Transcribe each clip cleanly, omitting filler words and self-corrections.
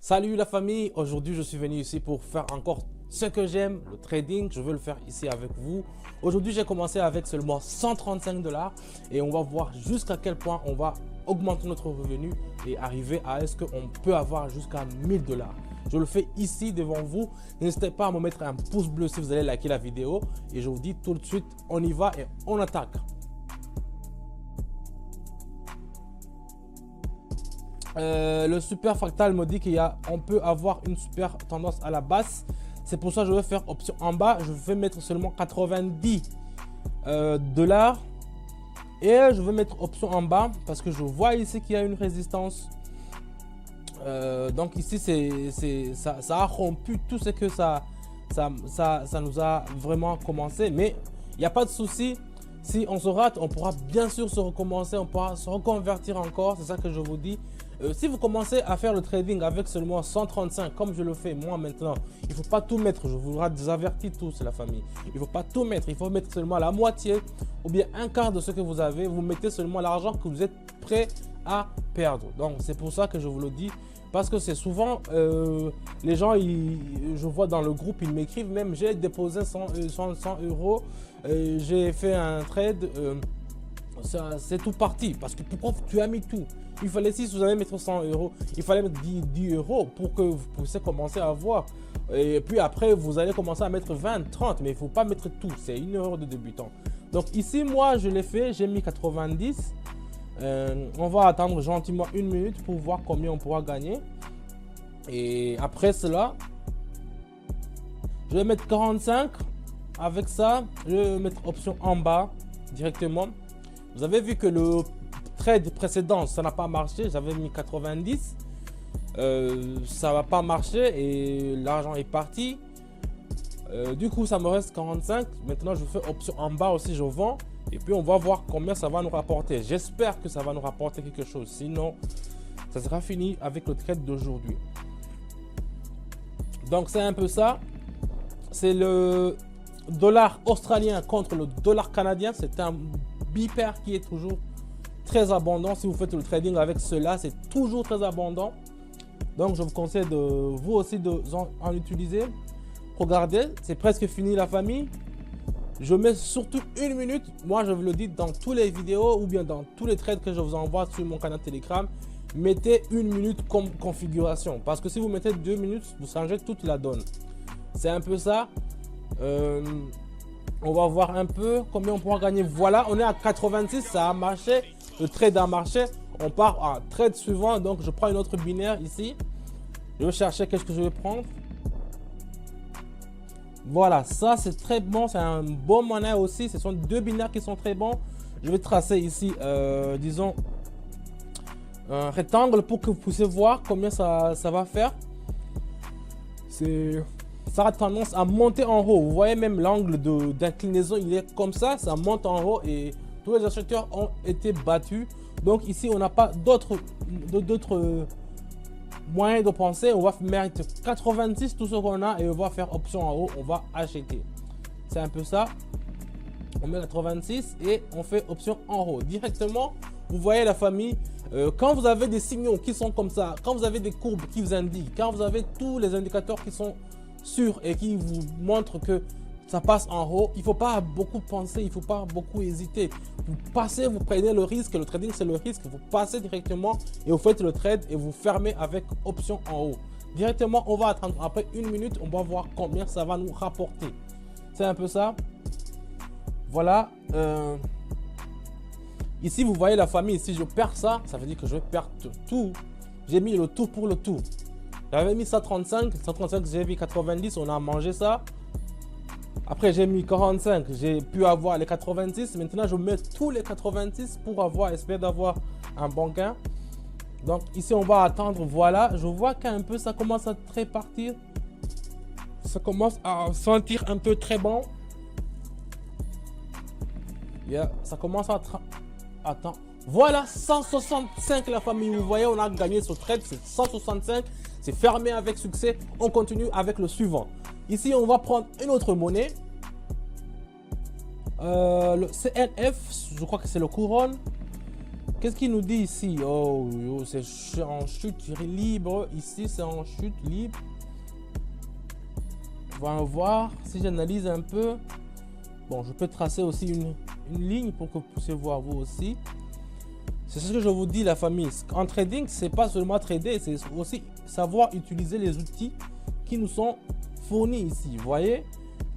Salut la famille, aujourd'hui je suis venu ici pour faire encore ce que j'aime, le trading. Je veux le faire ici avec vous. Aujourd'hui j'ai commencé avec seulement 135 $ et on va voir jusqu'à quel point on va augmenter notre revenu et arriver à est-ce qu'on peut avoir jusqu'à 1000 $. Je le fais ici devant vous. N'hésitez pas à me mettre un pouce bleu si vous allez liker la vidéo et je vous dis tout de suite, on y va et on attaque. Le super fractal me dit qu'on peut avoir une super tendance à la basse. C'est pour ça que je vais faire option en bas. Je vais mettre seulement 90 $. Et je vais mettre option en bas parce que je vois ici qu'il y a une résistance. Donc ici, ça a rompu tout ce que ça nous a vraiment commencé. Mais il n'y a pas de souci. Si on se rate, on pourra bien sûr se recommencer. On pourra se reconvertir encore. C'est ça que je vous dis. Si vous commencez à faire le trading avec seulement 135 comme je le fais moi maintenant, il ne faut pas tout mettre. Je vous avertis tous la famille. Il ne faut pas tout mettre. Il faut mettre seulement la moitié ou bien un quart de ce que vous avez. Vous mettez seulement l'argent que vous êtes prêt à perdre. Donc c'est pour ça que je vous le dis. Parce que c'est souvent, les gens, je vois dans le groupe, ils m'écrivent même, j'ai déposé 100 €, j'ai fait un trade, c'est tout parti. Parce que pourquoi tu as mis tout? Il fallait, si vous allez mettre 100 €, il fallait mettre 10 € pour que vous puissiez commencer à voir. Et puis après, vous allez commencer à mettre 20, 30, mais il ne faut pas mettre tout. C'est une erreur de débutant. Donc ici, moi, je l'ai fait, j'ai mis 90. On va attendre gentiment une minute pour voir combien on pourra gagner. Et après cela, je vais mettre 45. Avec ça, je vais mettre option en bas directement. Vous avez vu que le trade précédent, ça n'a pas marché. J'avais mis 90. Ça va pas marcher et l'argent est parti. Du coup, ça me reste 45. Maintenant, je fais option en bas aussi, je vends. Et puis, on va voir combien ça va nous rapporter. J'espère que ça va nous rapporter quelque chose. Sinon, ça sera fini avec le trade d'aujourd'hui. Donc, c'est un peu ça. C'est le dollar australien contre le dollar canadien. C'est un bipair qui est toujours très abondant. Si vous faites le trading avec cela, c'est toujours très abondant. Donc, je vous conseille de vous aussi en utiliser. Regardez, c'est presque fini la famille. Je mets surtout une minute. Moi, je vous le dis dans toutes les vidéos ou bien dans tous les trades que je vous envoie sur mon canal Telegram. Mettez une minute comme configuration. Parce que si vous mettez 2 minutes, vous changez toute la donne. C'est un peu ça. On va voir un peu combien on pourra gagner. Voilà, on est à 86. Ça a marché. Le trade a marché. On part à trade suivant. Donc, je prends une autre binaire ici. Je vais chercher qu'est-ce que je vais prendre. Voilà, ça c'est très bon, c'est un bon monnaie aussi. Ce sont deux binaires qui sont très bons. Je vais tracer ici, disons, un rectangle pour que vous puissiez voir combien ça va faire. Ça a tendance à monter en haut. Vous voyez même l'angle d'inclinaison, il est comme ça monte en haut et tous les acheteurs ont été battus. Donc ici, on n'a pas d'autres moyen de penser. On va mettre 86 tout ce qu'on a et on va faire option en haut, on va acheter. C'est un peu ça. On met 86 et on fait option en haut directement. Vous voyez la famille, quand vous avez des signaux qui sont comme ça, quand vous avez des courbes qui vous indiquent, quand vous avez tous les indicateurs qui sont sûrs et qui vous montrent que ça passe en haut, il ne faut pas beaucoup penser, il ne faut pas beaucoup hésiter. Vous passez, vous prenez le risque, le trading c'est le risque, vous passez directement et vous faites le trade et vous fermez avec option en haut. Directement, on va attendre après une minute, on va voir combien ça va nous rapporter. C'est un peu ça. Voilà. Ici, vous voyez la famille, si je perds ça, ça veut dire que je vais perdre tout. J'ai mis le tout pour le tout. J'avais mis 135, j'ai mis 90, on a mangé ça. Après, j'ai mis 45, j'ai pu avoir les 86. Maintenant, je mets tous les 86 pour espérer d'avoir un bon gain. Donc, ici, on va attendre. Voilà, je vois qu'un peu, ça commence à très partir. Ça commence à sentir un peu très bon. Yeah, ça commence à... Attends. Voilà, 165 la famille. Vous voyez, on a gagné ce trade. C'est 165. C'est fermé avec succès. On continue avec le suivant. Ici, on va prendre une autre monnaie. Le CNF, je crois que c'est le couronne. Qu'est-ce qu'il nous dit ici? Oh, c'est en chute libre. Ici, c'est en chute libre. On va voir si j'analyse un peu. Bon, je peux tracer aussi une ligne pour que vous puissiez voir vous aussi. C'est ce que je vous dis, la famille. En trading, c'est pas seulement trader, c'est aussi savoir utiliser les outils qui nous sont fournis ici. Vous voyez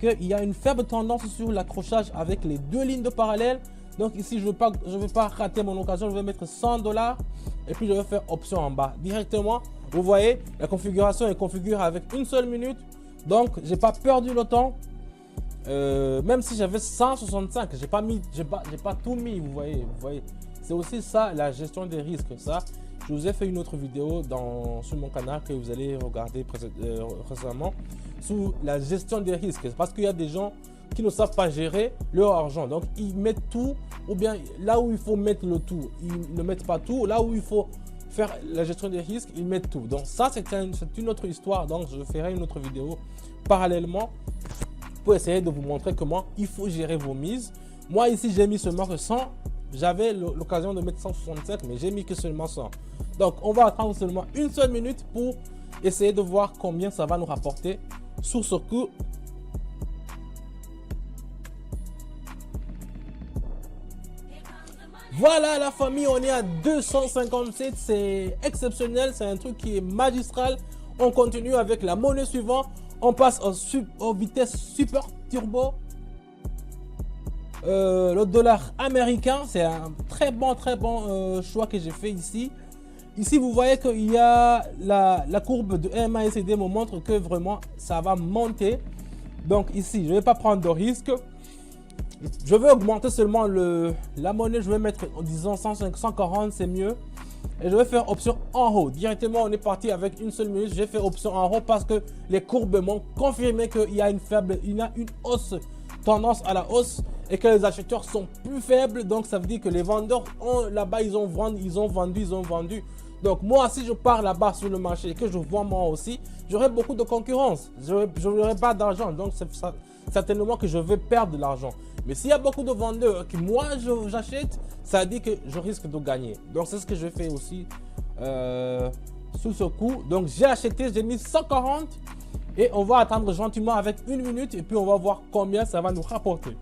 qu'il y a une faible tendance sur l'accrochage avec les deux lignes de parallèle. Donc ici, je ne vais pas rater mon occasion. Je vais mettre 100 $ et puis je vais faire option en bas. Directement, vous voyez, la configuration est configurée avec une seule minute. Donc, j'ai pas perdu le temps. Même si j'avais 165, j'ai pas tout mis, vous voyez. C'est aussi ça, la gestion des risques. Ça, je vous ai fait une autre vidéo sur mon canal que vous allez regarder récemment sur la gestion des risques. Parce qu'il y a des gens qui ne savent pas gérer leur argent. Donc, ils mettent tout, ou bien là où il faut mettre le tout, ils ne mettent pas tout. Là où il faut faire la gestion des risques, ils mettent tout. Donc, ça, c'est une autre histoire. Donc, je ferai une autre vidéo parallèlement pour essayer de vous montrer comment il faut gérer vos mises. Moi, ici, j'ai mis seulement que 100. J'avais l'occasion de mettre 167, mais j'ai mis que seulement 100. Donc, on va attendre seulement une seule minute pour essayer de voir combien ça va nous rapporter sur ce coup. Voilà la famille, on est à 257, c'est exceptionnel, c'est un truc qui est magistral. On continue avec la monnaie suivante, on passe aux vitesses super turbo. Le dollar américain, c'est un très bon choix que j'ai fait ici. Ici, vous voyez qu'il y a la courbe de MACD me montre que vraiment ça va monter. Donc ici, je ne vais pas prendre de risque. Je vais augmenter seulement la monnaie. Je vais mettre en disant 140, c'est mieux. Et je vais faire option en haut. Directement, on est parti avec une seule minute. J'ai fait option en haut parce que les courbes m'ont confirmé qu'il y a une hausse, tendance à la hausse, et que les acheteurs sont plus faibles. Donc ça veut dire que les vendeurs là-bas, ils ont vendu. Donc moi, si je pars là-bas sur le marché et que je vends moi aussi, j'aurai beaucoup de concurrence. Je n'aurai pas d'argent. Donc c'est certainement que je vais perdre de l'argent. Mais s'il y a beaucoup de vendeurs que moi j'achète, ça dit que je risque de gagner. Donc c'est ce que je fais aussi sous ce coup. Donc j'ai acheté, j'ai mis 140 et on va attendre gentiment avec une minute et puis on va voir combien ça va nous rapporter.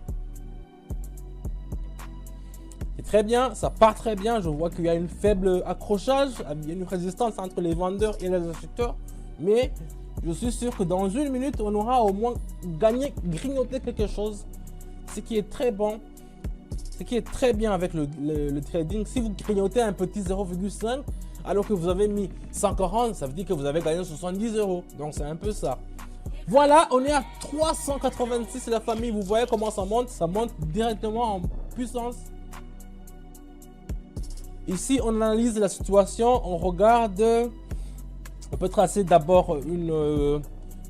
C'est très bien, ça part très bien. Je vois qu'il y a une faible accrochage, il y a une résistance entre les vendeurs et les acheteurs. Mais je suis sûr que dans une minute, on aura au moins grignoté quelque chose. Ce qui est très bon, ce qui est très bien avec le trading. Si vous grignotez un petit 0,5 alors que vous avez mis 140, ça veut dire que vous avez gagné 70 €. Donc c'est un peu ça. Voilà, on est à 386 la famille. Vous voyez comment ça monte directement en puissance. Ici, on analyse la situation, on regarde. On peut tracer d'abord une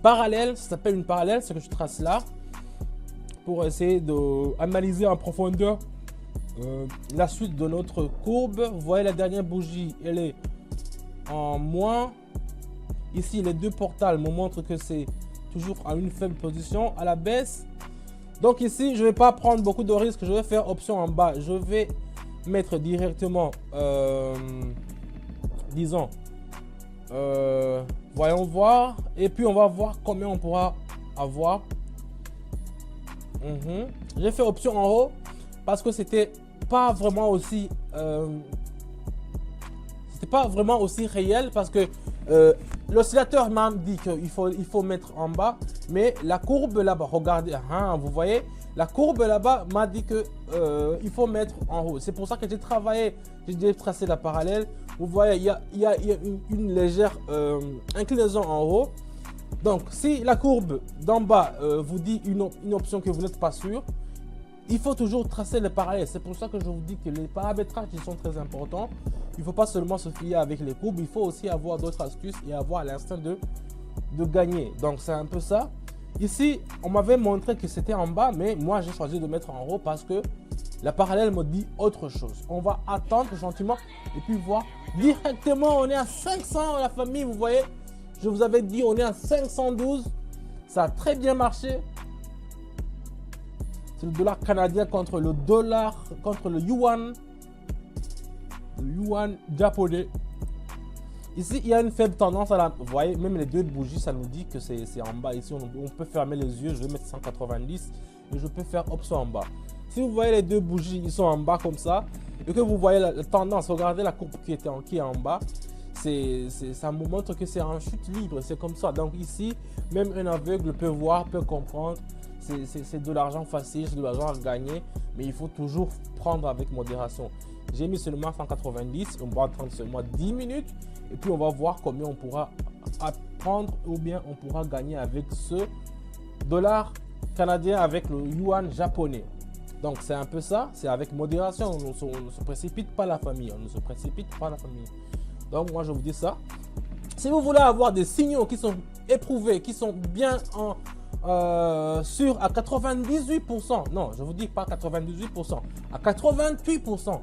parallèle, ça s'appelle une parallèle, ce que je trace là, pour essayer d'analyser en profondeur la suite de notre courbe. Vous voyez la dernière bougie, elle est en moins. Ici, les deux portales me montrent que c'est toujours à une faible position, à la baisse. Donc ici, je ne vais pas prendre beaucoup de risques, je vais faire option en bas. Je vais mettre directement, disons, voyons voir, et puis on va voir combien on pourra avoir. J'ai fait option en haut parce que c'était pas vraiment aussi réel, parce que l'oscillateur m'a dit qu'il faut mettre en bas, mais la courbe là-bas, regardez, vous voyez, la courbe là-bas m'a dit que il faut mettre en haut. C'est pour ça que j'ai travaillé, j'ai tracé la parallèle. Vous voyez, il y a une légère inclinaison en haut. Donc, si la courbe d'en bas vous dit une option que vous n'êtes pas sûr, il faut toujours tracer les parallèles. C'est pour ça que je vous dis que les paramétrages ils sont très importants. Il ne faut pas seulement se fier avec les courbes, il faut aussi avoir d'autres astuces et avoir l'instinct de gagner. Donc, c'est un peu ça. Ici, on m'avait montré que c'était en bas, mais moi, j'ai choisi de mettre en haut parce que la parallèle me dit autre chose. On va attendre gentiment et puis voir. Directement, on est à 500 la famille, vous voyez. Je vous avais dit, on est à 512. Ça a très bien marché. C'est le dollar canadien contre le yuan. le yuan japonais. Ici, il y a une faible tendance à la... Vous voyez, même les deux bougies, ça nous dit que c'est en bas. Ici, on peut fermer les yeux. Je vais mettre 190 et je peux faire option en bas. Si vous voyez les deux bougies, ils sont en bas comme ça. Et que vous voyez la tendance, regardez la courbe qui est en bas. Ça me montre que c'est en chute libre. C'est comme ça. Donc ici, même un aveugle peut voir, peut comprendre. C'est de l'argent facile, c'est de l'argent à gagner. Mais il faut toujours prendre avec modération. J'ai mis seulement 190. On va attendre seulement 10 minutes. Et puis on va voir combien on pourra apprendre ou bien on pourra gagner avec ce dollar canadien avec le yuan japonais. Donc c'est un peu ça, c'est avec modération, on ne se précipite pas la famille, on ne se précipite pas la famille. Donc moi je vous dis ça. Si vous voulez avoir des signaux qui sont éprouvés, qui sont bien sûrs à 98%, non je vous dis pas 98%, à 88%,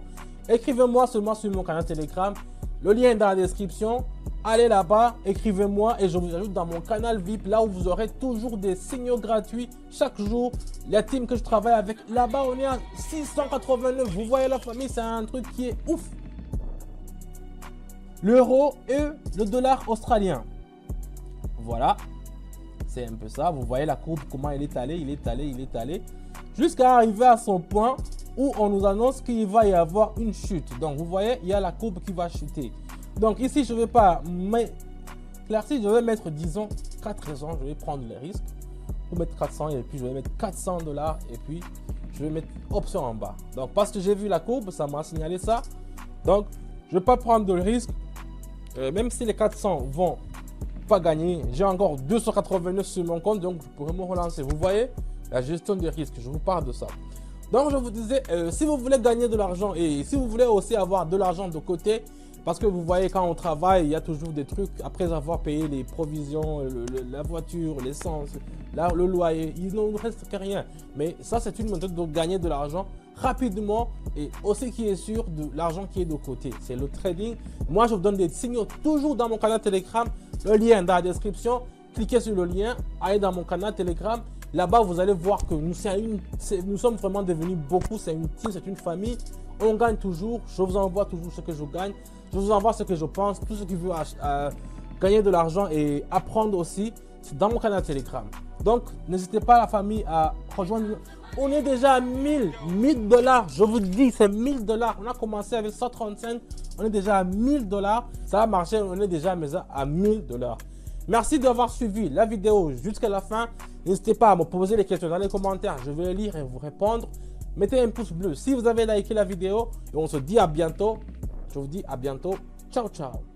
écrivez-moi seulement sur mon canal Telegram. Le lien est dans la description. Allez là-bas, écrivez-moi et je vous ajoute dans mon canal VIP, là où vous aurez toujours des signaux gratuits chaque jour. La team que je travaille avec, là-bas on est à 689. Vous voyez la famille, c'est un truc qui est ouf. L'euro et le dollar australien. Voilà, c'est un peu ça. Vous voyez la courbe, comment il est allé, jusqu'à arriver à son point où on nous annonce qu'il va y avoir une chute. Donc vous voyez, il y a la courbe qui va chuter. Donc ici, je ne vais pas m'éclaircir, je vais mettre, disons, 400. Je vais prendre les risques pour mettre 400 et puis je vais mettre 400 $ et puis je vais mettre option en bas. Donc parce que j'ai vu la courbe, ça m'a signalé ça. Donc je ne vais pas prendre de risque. Même si les 400 vont pas gagner, j'ai encore 289 sur mon compte, donc je pourrais me relancer. Vous voyez, la gestion des risques, je vous parle de ça. Donc je vous disais, si vous voulez gagner de l'argent et si vous voulez aussi avoir de l'argent de côté, parce que vous voyez quand on travaille, il y a toujours des trucs, après avoir payé les provisions, la voiture, l'essence, le loyer, il ne nous reste que rien. Mais ça c'est une méthode de gagner de l'argent rapidement et aussi qui est sûr de l'argent qui est de côté. C'est le trading. Moi je vous donne des signaux toujours dans mon canal Telegram, le lien dans la description. Cliquez sur le lien, allez dans mon canal Telegram. Là-bas, vous allez voir que nous sommes vraiment devenus beaucoup. C'est une team, c'est une famille. On gagne toujours. Je vous envoie toujours ce que je gagne. Je vous envoie ce que je pense. Tout ce qui veut gagner de l'argent et apprendre aussi, c'est dans mon canal Telegram. Donc, n'hésitez pas la famille à rejoindre. On est déjà à 1000 $. Je vous dis, c'est 1000 $. On a commencé avec 135. On est déjà à 1000 $. Ça a marché. On est déjà à 1000 $. Merci d'avoir suivi la vidéo jusqu'à la fin. N'hésitez pas à me poser les questions dans les commentaires. Je vais les lire et vous répondre. Mettez un pouce bleu si vous avez liké la vidéo. Et on se dit à bientôt. Je vous dis à bientôt. Ciao, ciao.